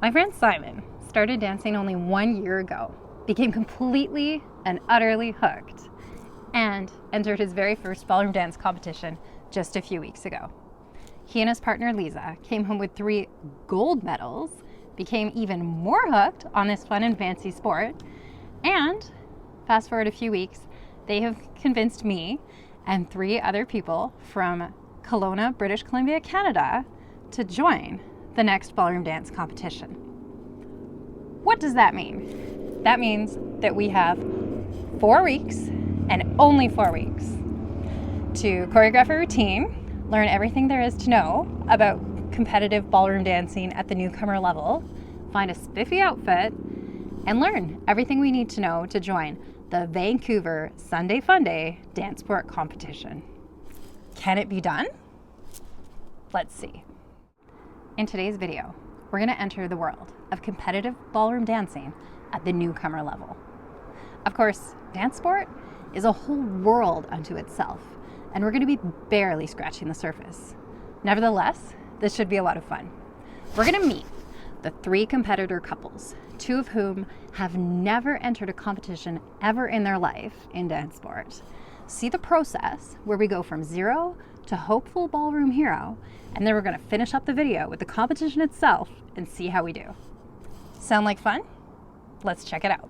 My friend Simon started dancing only 1 year ago, became completely and utterly hooked, and entered his very first ballroom dance competition just a few weeks ago. He and his partner Liza came home with 3 gold medals, became even more hooked on this fun and fancy sport, and fast forward a few weeks, they have convinced me and 3 other people from Kelowna, British Columbia, Canada, to join the next ballroom dance competition. What does that mean? That means that we have 4 weeks, and only 4 weeks, to choreograph a routine, learn everything there is to know about competitive ballroom dancing at the newcomer level, find a spiffy outfit, and learn everything we need to know to join the Vancouver Sunday Funday Dancesport competition. Can it be done? Let's see. In today's video, we're going to enter the world of competitive ballroom dancing at the newcomer level. Of course, dance sport is a whole world unto itself, and we're going to be barely scratching the surface. Nevertheless, this should be a lot of fun. We're going to meet the 3 competitor couples, 2 of whom have never entered a competition ever in their life in dance sport. See the process where we go from 0 to hopeful ballroom hero, and then we're going to finish up the video with the competition itself and see how we do. Sound like fun? Let's check it out.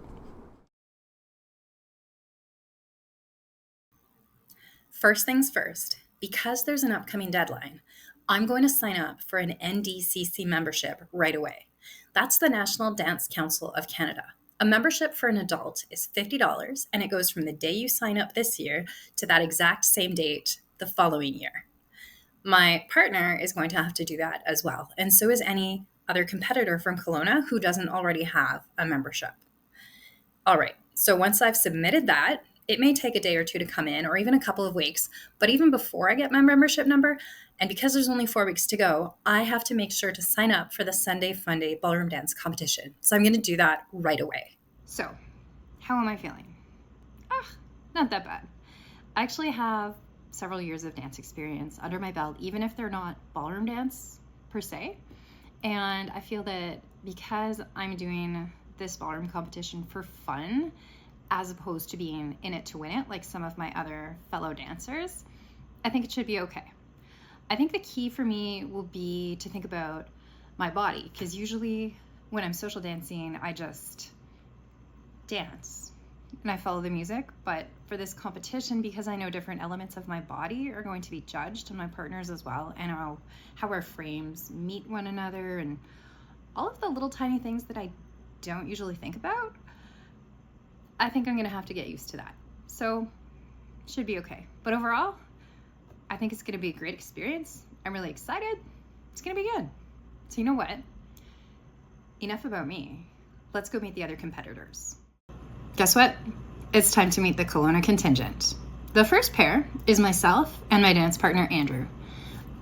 First things first, because there's an upcoming deadline, I'm going to sign up for an NDCC membership right away. That's the National Dance Council of Canada. A membership for an adult is $50, and it goes from the day you sign up this year to that exact same date the following year. My partner is going to have to do that as well, and so is any other competitor from Kelowna who doesn't already have a membership. All right, so once I've submitted that, it may take a day or 2 to come in, or even a couple of weeks, but even before I get my membership number, and because there's only 4 weeks to go, I have to make sure to sign up for the Sunday Funday Ballroom Dance competition. So I'm going to do that right away. So, how am I feeling? Not that bad. I actually have several years of dance experience under my belt, even if they're not ballroom dance per se. And I feel that because I'm doing this ballroom competition for fun, as opposed to being in it to win it, like some of my other fellow dancers, I think it should be okay. I think the key for me will be to think about my body, because usually when I'm social dancing, I just dance and I follow the music. But for this competition, because I know different elements of my body are going to be judged, and my partners as well, and how our frames meet one another, and all of the little tiny things that I don't usually think about, I think I'm gonna have to get used to that. So, should be okay. But overall, I think it's gonna be a great experience. I'm really excited. It's gonna be good. So you know what? Enough about me. Let's go meet the other competitors. Guess what? It's time to meet the Kelowna contingent. The first pair is myself and my dance partner, Andrew.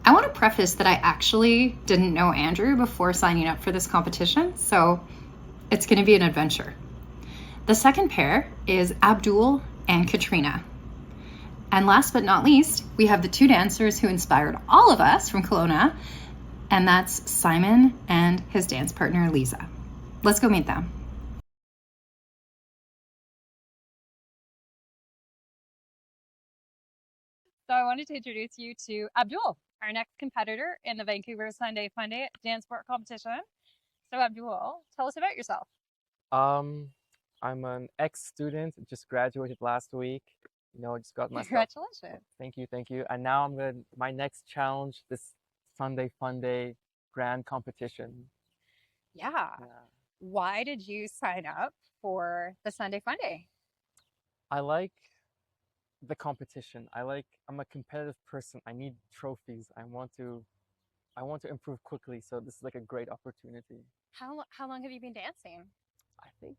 I want to preface that I actually didn't know Andrew before signing up for this competition, so it's gonna be an adventure. The second pair is Abdul and Katrina. And last but not least, we have the 2 dancers who inspired all of us from Kelowna, and that's Simon and his dance partner, Liza. Let's go meet them. So I wanted to introduce you to Abdul, our next competitor in the Vancouver Sunday Funday Dancesport competition. So Abdul, tell us about yourself. Um, I'm an ex-student, just graduated last week. Just got myself. Congratulations. Thank you, thank you. And now my next challenge, this Sunday Funday grand competition. Yeah. Yeah. Why did you sign up for the Sunday Funday? I like the competition. I'm a competitive person. I need trophies. I want to improve quickly, so this is like a great opportunity. How long have you been dancing? I think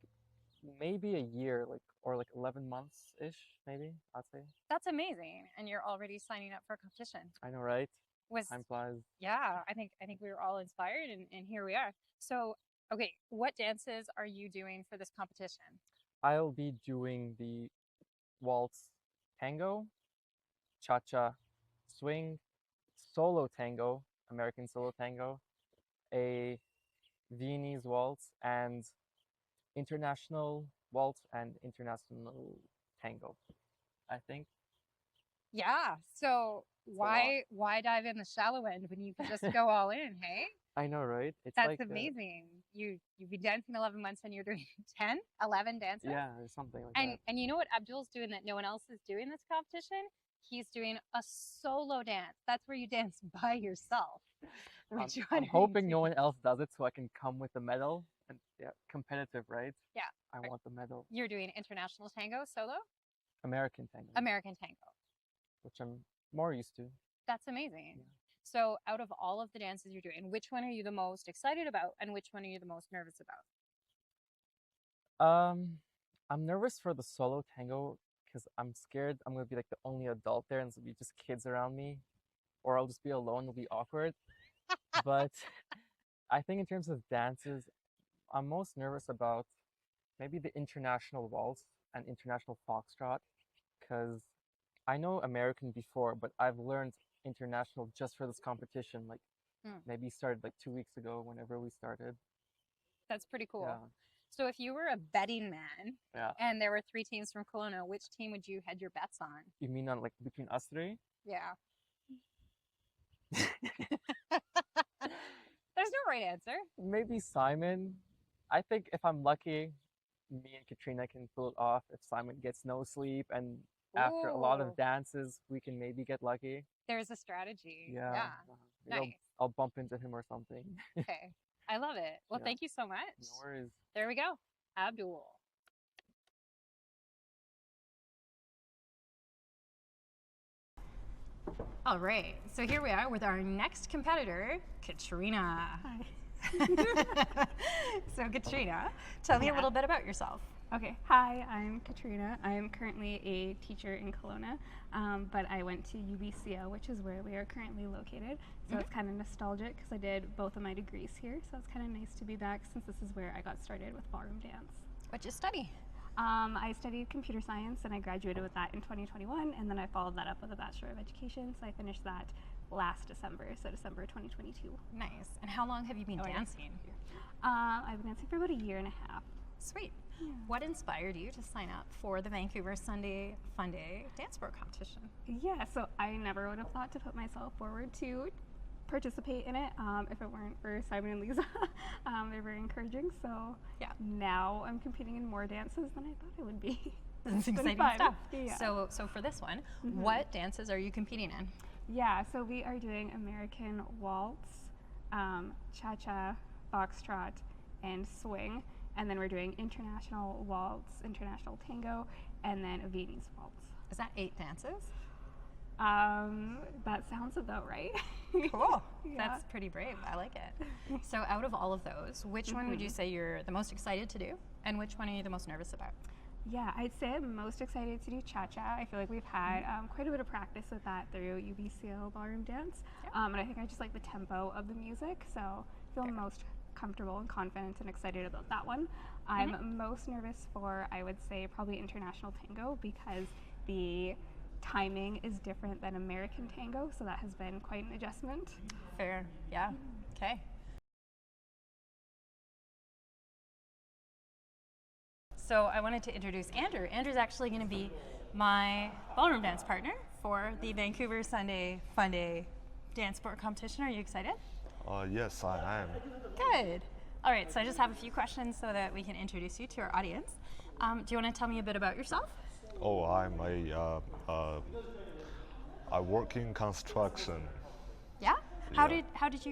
maybe a year, or 11 months-ish, maybe, I'd say. That's amazing. And you're already signing up for a competition. I know, right? Was Time flies. Yeah, I think we were all inspired, and here we are. So, okay, what dances are you doing for this competition? I'll be doing the waltz tango, cha-cha swing, solo tango, American solo tango, a Viennese waltz, and international waltz and international tango. I think Yeah. So it's a lot. why dive in the shallow end when you can just go all in, hey? I know, right? It's That's like amazing. You've been dancing 11 months and you're doing 10, 11 dances. yeah, or something like And that. and you know what Abdul's doing that no one else is doing this competition? He's doing a solo dance. That's where you dance by yourself. Which one I'm are you hoping no doing? one else does it so I can come with the medal. And yeah, competitive, right? Yeah. I want the medal. You're doing international tango solo, American tango, American tango. which I'm more used to. That's amazing. Yeah. So, out of all of the dances you're doing, which one are you the most excited about and which one are you the most nervous about? I'm nervous for the solo tango because I'm scared I'm gonna be like the only adult there and there'll be just kids around me, or I'll just be alone. It'll be awkward. But I think in terms of dances, I'm most nervous about maybe the international waltz and international foxtrot because I know American before, but I've learned international just for this competition. Like Hmm. maybe started like 2 weeks ago, whenever we started. That's pretty cool. Yeah, So, if you were a betting man yeah. and there were three teams from Kelowna, which team would you hedge your bets on? You mean on like between us three? Yeah. There's no right answer. Maybe Simon. I think if I'm lucky, me and Katrina can pull it off. If Simon gets no sleep and after a lot Ooh, of dances, we can maybe get lucky. there's a strategy. Yeah. Yeah. Maybe Nice. I'll bump into him or something. Okay. I love it. Well, Yeah. thank you so much. No worries. There we go. Abdul. All right. So here we are with our next competitor, Katrina. Hi. So, Katrina, tell me a little bit about yourself. Okay. Hi, I'm Katrina. I am currently a teacher in Kelowna, but I went to UBCO, which is where we are currently located. So it's kind of nostalgic because I did both of my degrees here. So it's kind of nice to be back since this is where I got started with ballroom dance. What'd you study? I studied computer science and I graduated with that in 2021, and then I followed that up with a Bachelor of Education. So I finished that last December, so December 2022. Nice. And how long have you been dancing? I've been dancing for about a year and a half. Sweet. What inspired you to sign up for the Vancouver Sunday Funday Dancesport competition? Yeah, so I never would have thought to put myself forward to participate in it if it weren't for Simon and Liza. They're very encouraging, so Yeah. now I'm competing in more dances than I thought I would be. That's been exciting fun. stuff. Yeah. So for this one, what dances are you competing in? Yeah, so we are doing American waltz, cha-cha, foxtrot, and swing. And then we're doing international waltz, international tango, and then a Viennese waltz. Is that 8 dances? That sounds about right. Cool. Yeah. That's pretty brave. I like it. So out of all of those, which one would you say you're the most excited to do? And which one are you the most nervous about? Yeah, I'd say I'm most excited to do cha-cha. I feel like we've had quite a bit of practice with that through UBCO ballroom dance. And I think I just like the tempo of the music, so I feel most comfortable and confident and excited about that one. I'm most nervous for, I would say, probably international tango because the timing is different than American tango, so that has been quite an adjustment. Fair. Yeah. Okay. So I wanted to introduce Andrew. Andrew's actually going to be my ballroom dance partner for the Vancouver Sunday Funday Dancesport competition. Are you excited? Yes, I am. Good. All right, so I just have a few questions so that we can introduce you to our audience. Do you want to tell me a bit about yourself? Oh, I work in construction. Yeah. How Yeah.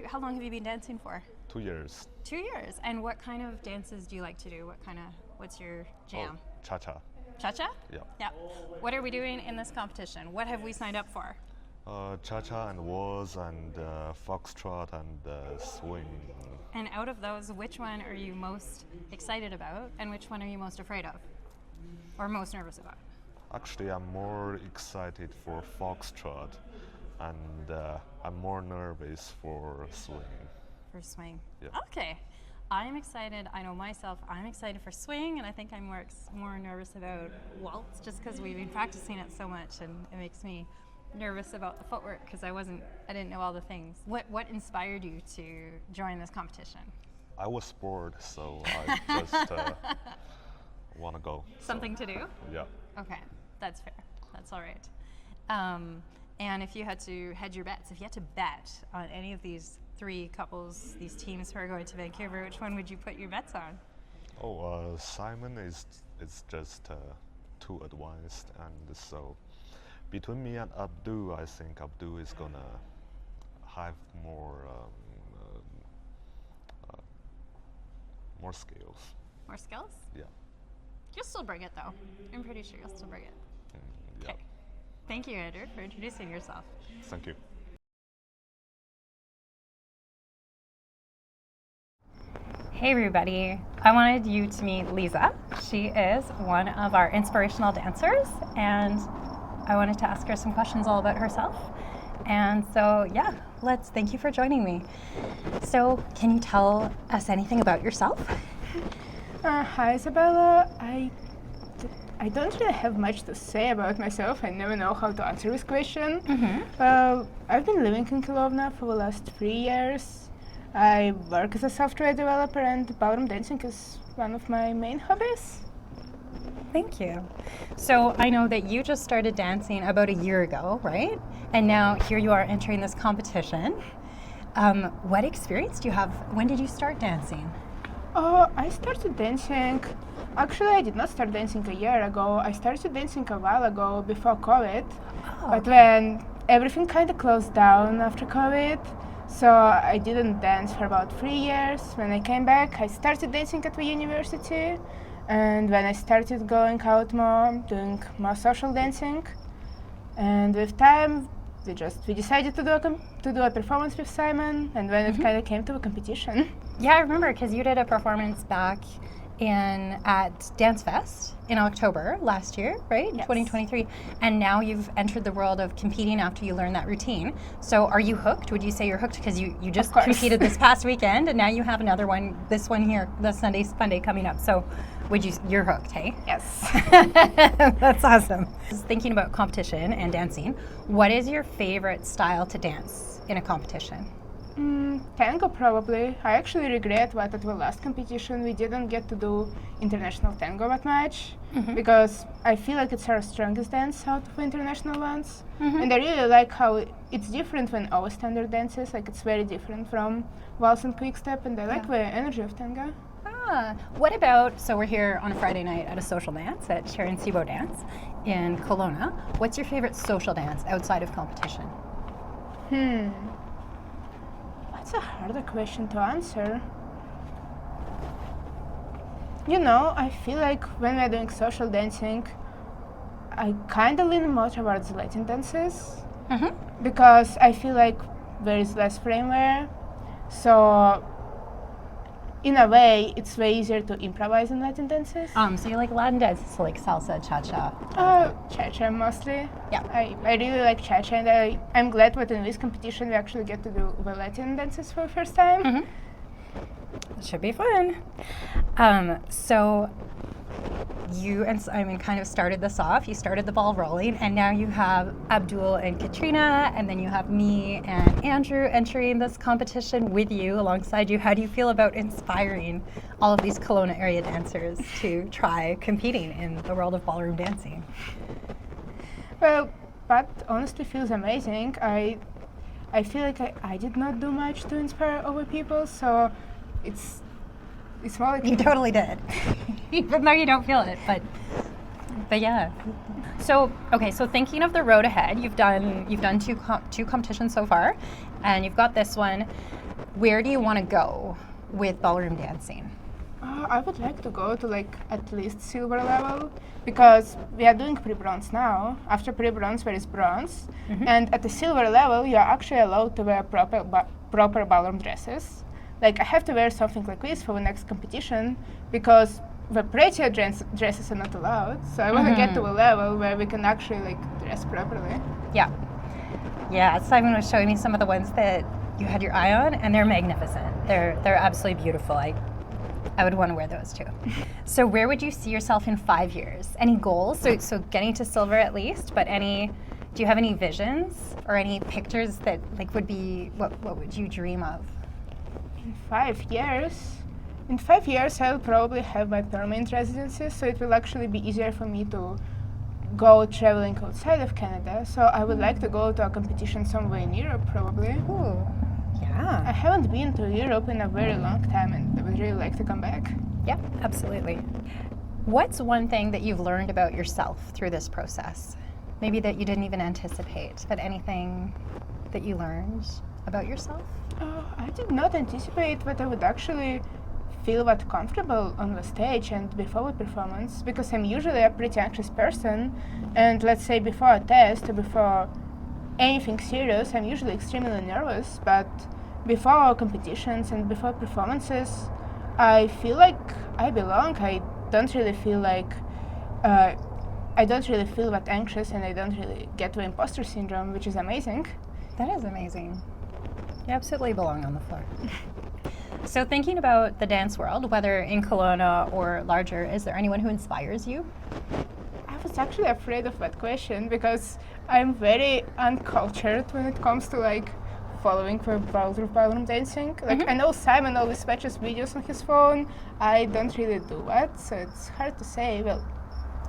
How long have you been dancing for? 2 years. 2 years. And what kind of dances do you like to do? What's your jam? Oh, cha-cha. Cha-cha? Yeah. Yeah. What are we doing in this competition? What have we signed up for? Cha-cha and waltz and foxtrot and swing. And out of those, which one are you most excited about and which one are you most afraid of? Or most nervous about? Actually, I'm more excited for foxtrot, and I'm more nervous for swing. For swing. Yeah. Okay. I'm excited. I know myself. I'm excited for swing, and I think I'm more nervous about waltz just because we've been practicing it so much, and it makes me nervous about the footwork because I didn't know all the things. What inspired you to join this competition? I was bored, so I just want to go. Something to do? Yeah. Okay, that's fair. That's all right. And if you had to hedge your bets, if you had to bet on any of these three couples, these teams who are going to Vancouver, which one would you put your bets on? Oh, Simon is just too advanced, and so between me and Abdul, I think Abdul is gonna have more skills. More skills? Yeah. You'll still bring it, though. I'm pretty sure you'll still bring it. Yeah. Okay. Thank you, Andrew, for introducing yourself. Thank you. Hey everybody, I wanted you to meet Liza. She is one of our inspirational dancers, and I wanted to ask her some questions all about herself. And so yeah, thank you for joining me. So can you tell us anything about yourself? Hi Isabella, I don't really have much to say about myself. I never know how to answer this question. Well, I've been living in Kelowna for the last 3 years. I work as a software developer, and ballroom dancing is one of my main hobbies. Thank you. So I know that you just started dancing about a year ago, right? And now here you are entering this competition. What experience do you have? When did you start dancing? I started dancing. Actually, I did not start dancing a year ago. I started dancing a while ago, before COVID. But when everything kind of closed down after COVID, so I didn't dance for about 3 years. When I came back, I started dancing at the university. And when I started going out more, doing more social dancing, and with time, we decided to do a performance with Simon, and when it kind of came to a competition. Yeah, I remember because you did a performance back at Dance Fest in October last year, right? Yes. 2023. And now you've entered the world of competing after you learn that routine. So are you hooked? Would you say you're hooked? Because you just competed this past weekend, and now you have another one, this one here, the Sunday Funday coming up. So you're hooked, hey? Yes. That's awesome. Thinking about competition and dancing, what is your favorite style to dance in a competition? Tango, probably. I actually regret that at the last competition we didn't get to do international tango that much, because I feel like it's our strongest dance out of the international ones. And I really like how it's different when our standard dances, like it's very different from waltz and quick step, and I like the energy of tango. What about, so we're here on a Friday night at a social dance at Sharon Sibo Dance in Kelowna. What's your favorite social dance outside of competition? That's a harder question to answer. You know, I feel like when we're doing social dancing, I kind of lean more towards Latin dances, because I feel like there is less frame wear. So in a way, it's way easier to improvise in Latin dances. So you like Latin dances, like salsa, cha-cha? Cha-cha mostly. Yeah. I really like cha-cha, and I'm glad that in this competition we actually get to do the Latin dances for the first time. It should be fun. So you and Simon kind of started this off. You started the ball rolling, and now you have Abdul and Katrina, and then you have me and Andrew entering this competition with you, alongside you. How do you feel about inspiring all of these Kelowna area dancers to try competing in the world of ballroom dancing? Well, that honestly feels amazing. I feel like I did not do much to inspire other people, so it's more like... You totally did. Even though you don't feel it, but yeah. So, okay, so thinking of the road ahead, you've done two competitions so far, and you've got this one. Where do you want to go with ballroom dancing? I would like to go to like at least silver level, because we are doing pre-bronze now. After pre-bronze there is bronze, and at the silver level you are actually allowed to wear proper ballroom dresses. Like I have to wear something like this for the next competition, because the prettier dresses are not allowed. So I want to get to a level where we can actually like dress properly. Yeah, Simon was showing me some of the ones that you had your eye on, and they're magnificent. They're absolutely beautiful. I would want to wear those too. So where would you see yourself in 5 years? Any goals? So getting to silver at least, but do you have any visions or any pictures that like would be, what would you dream of? In 5 years, in 5 years I'll probably have my permanent residency, so it will actually be easier for me to go traveling outside of Canada. So I would like to go to a competition somewhere in Europe, probably. Ooh, I yeah. haven't been to Europe in a very long time, and I would really like to come back. Yep, absolutely. What's one thing that you've learned about yourself through this process? Maybe that you didn't even anticipate, but anything that you learned about yourself? I did not anticipate that I would actually feel that comfortable on the stage and before a performance, because I'm usually a pretty anxious person, and let's say before a test or before anything serious, I'm usually extremely nervous, but before competitions and before performances, I feel like I belong. I don't really feel like I don't really feel that anxious, and I don't really get the imposter syndrome, which is amazing. That is amazing. You absolutely belong on the floor. So thinking about the dance world, whether in Kelowna or larger, is there anyone who inspires you? I was actually afraid of that question because I'm very uncultured when it comes to like following the world of ballroom dancing. Like I know Simon always watches videos on his phone. I don't really do that, so it's hard to say. Well,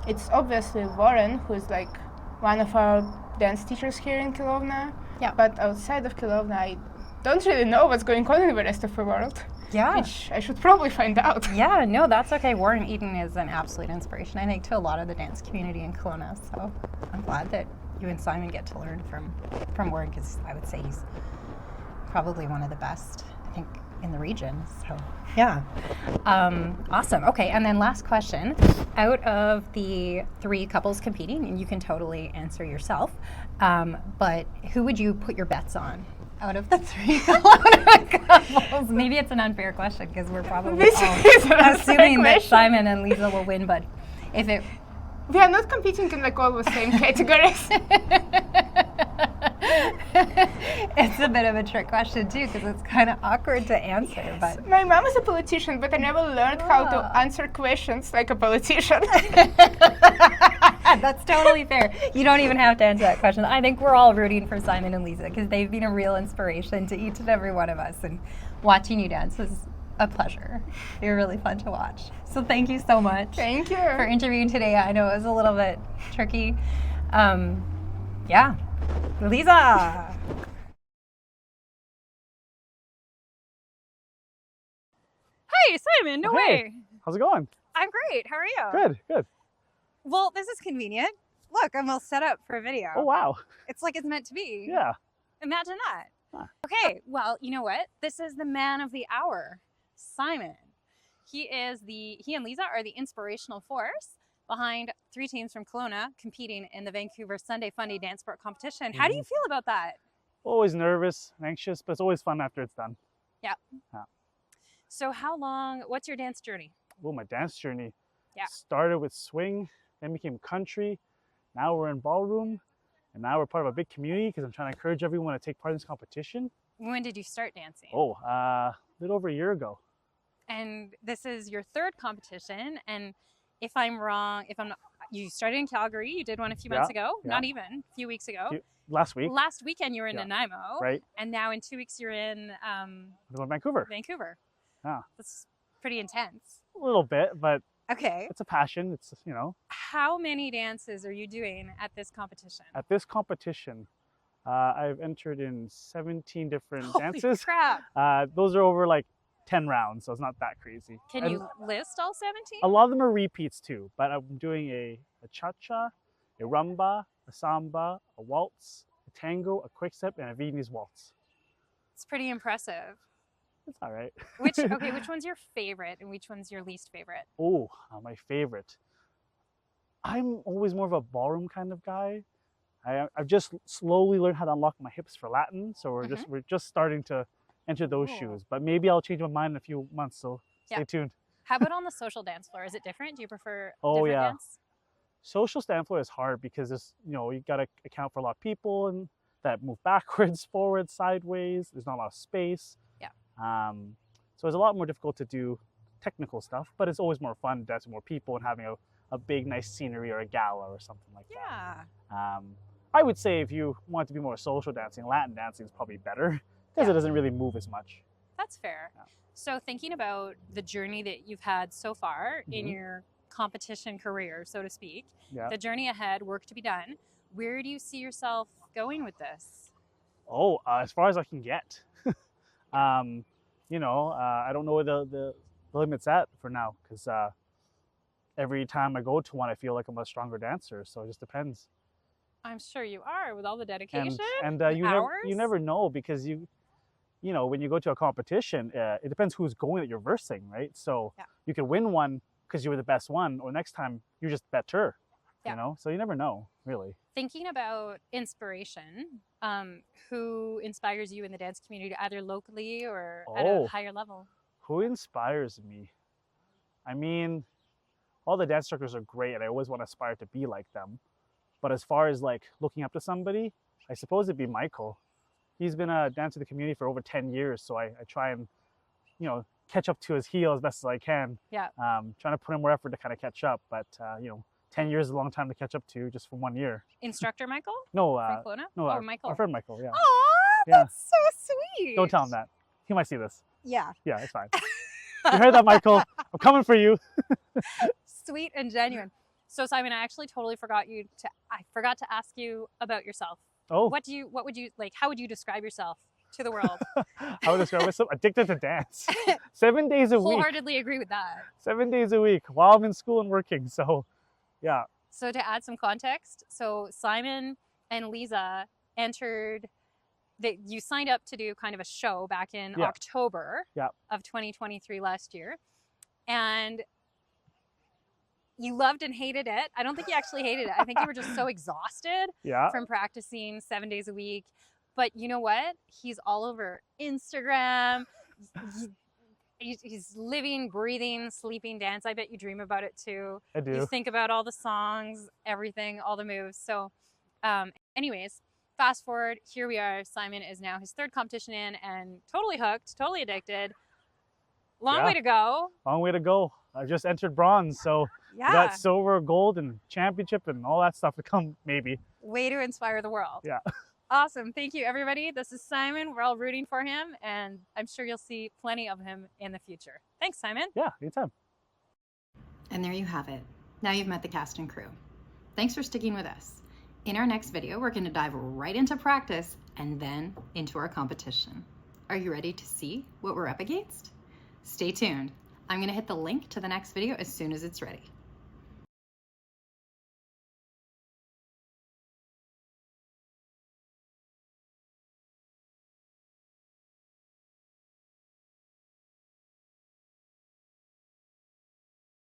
it's obviously Warren, who is like one of our dance teachers here in Kelowna. Yeah. But outside of Kelowna, I don't really know what's going on in the rest of the world. Yeah. Which I should probably find out. Yeah, no, that's okay. Warren Eaton is an absolute inspiration, I think, to a lot of the dance community in Kelowna. So I'm glad that you and Simon get to learn from Warren, because I would say he's probably one of the best, I think, in the region. So yeah, awesome. Okay, and then last question: out of the 3 couples competing, and you can totally answer yourself, but who would you put your bets on? Out of the 3 couples, maybe it's an unfair question because we're probably all assuming that Simon and Liza will win. But if it, we are not competing in like all the same categories. it's a bit of a trick question too, because it's kind of awkward to answer. Yes. But my mom is a politician, but I never learned how to answer questions like a politician. that's totally fair. You don't even have to answer that question. I think we're all rooting for Simon and Liza because they've been a real inspiration to each and every one of us, and watching you dance was a pleasure. You're really fun to watch. So thank you so much. Thank you for interviewing today. I know it was a little bit tricky. Yeah, Liza. Hey, Simon, no way. How's it going? I'm great. How are you? Good, good. Well, this is convenient. Look, I'm all set up for a video. Oh, wow. It's like it's meant to be. Yeah. Imagine that. Huh. Okay, well, you know what? This is the man of the hour, Simon. He and Liza are the inspirational force behind 3 teams from Kelowna competing in the Vancouver Sunday Funday Dancesport competition. How do you feel about that? Always nervous and anxious, but it's always fun after it's done. Yeah. Yeah. So what's your dance journey? Well, my dance journey started with swing, then became country. Now we're in ballroom, and now we're part of a big community because I'm trying to encourage everyone to take part in this competition. When did you start dancing? Oh, a little over a year ago. And this is your 3rd competition. And if I'm wrong, you started in Calgary. You did one a few months ago. Yeah. Not even a few weeks ago. Last week. Last weekend you were in Nanaimo. Right. And now in 2 weeks you're in Vancouver. Vancouver. Yeah. That's pretty intense. A little bit, but okay. It's a passion. It's, you know. How many dances are you doing at this competition? At this competition, I've entered in 17 different Holy dances. Crap. Those are over like 10 rounds, so it's not that crazy. Can you list all 17? A lot of them are repeats too, but I'm doing a cha-cha, a rumba, a samba, a waltz, a tango, a quick step, and a Viennese waltz. It's pretty impressive. It's all right. Which one's your favorite and which one's your least favorite? Oh, my favorite. I'm always more of a ballroom kind of guy. I've just slowly learned how to unlock my hips for Latin, so we're just starting to enter those shoes. But maybe I'll change my mind in a few months, so stay tuned. How about on the social dance floor? Is it different? Do you prefer different dance? Social dance floor is hard because it's, you got to account for a lot of people and that move backwards, forwards, sideways. There's not a lot of space. Yeah. So it's a lot more difficult to do technical stuff, but it's always more fun dancing with more people and having a big, nice scenery or a gala or something like that. Yeah. I would say if you want to be more social dancing, Latin dancing is probably better because it doesn't really move as much. That's fair. Yeah. So thinking about the journey that you've had so far in your competition career, so to speak, Yeah. the journey ahead, work to be done, where do you see yourself going with this? Oh, as far as I can get. I don't know where the limit's at for now, because every time I go to one, I feel like I'm a stronger dancer. So it just depends. I'm sure you are, with all the dedication And and you hours. never know, because when you go to a competition, it depends who's going that you're versing, right? So Yeah. you could win one because you were the best one, or next time you're just better. Yeah. So you never know, really. Thinking about inspiration, who inspires you in the dance community, either locally or at a higher level? Who inspires me? I mean, all the dance instructors are great, and I always want to aspire to be like them. But as far as like looking up to somebody, I suppose it'd be Michael. He's been a dancer in the community for over 10 years, so I try and, catch up to his heel as best as I can. Yeah. Trying to put in more effort to kind of catch up, but 10 years is a long time to catch up to just from 1 year. Instructor Michael? No, From Kelowna? no, Michael. our friend Michael, yeah. Aw, Yeah. that's so sweet. Don't tell him that. He might see this. Yeah. Yeah, it's fine. You heard that, Michael? I'm coming for you. Sweet and genuine. So Simon, I actually totally forgot to ask you about yourself. Oh. What would you like, how would you describe yourself to the world? I would describe myself addicted to dance. 7 days a week. Wholeheartedly agree with that. 7 days a week while I'm in school and working. So, yeah. So to add some context, so Simon and Liza you signed up to do kind of a show back in October of 2023 last year. And you loved and hated it. I don't think you actually hated it. I think you were just so exhausted from practicing 7 days a week. But you know what? He's all over Instagram. He's living, breathing, sleeping dance. I bet you dream about it too. I do. You think about all the songs, everything, all the moves. So anyways, fast forward, here we are. Simon is now his third competition in and totally hooked, totally addicted. Long way to go. Long way to go. I just entered bronze, so we got silver, gold, and championship and all that stuff to come, maybe. Way to inspire the world. Yeah. Awesome. Thank you, everybody. This is Simon. We're all rooting for him, and I'm sure you'll see plenty of him in the future. Thanks, Simon. Yeah, anytime. And there you have it. Now you've met the cast and crew. Thanks for sticking with us. In our next video, we're going to dive right into practice and then into our competition. Are you ready to see what we're up against? Stay tuned. I'm going to hit the link to the next video as soon as it's ready.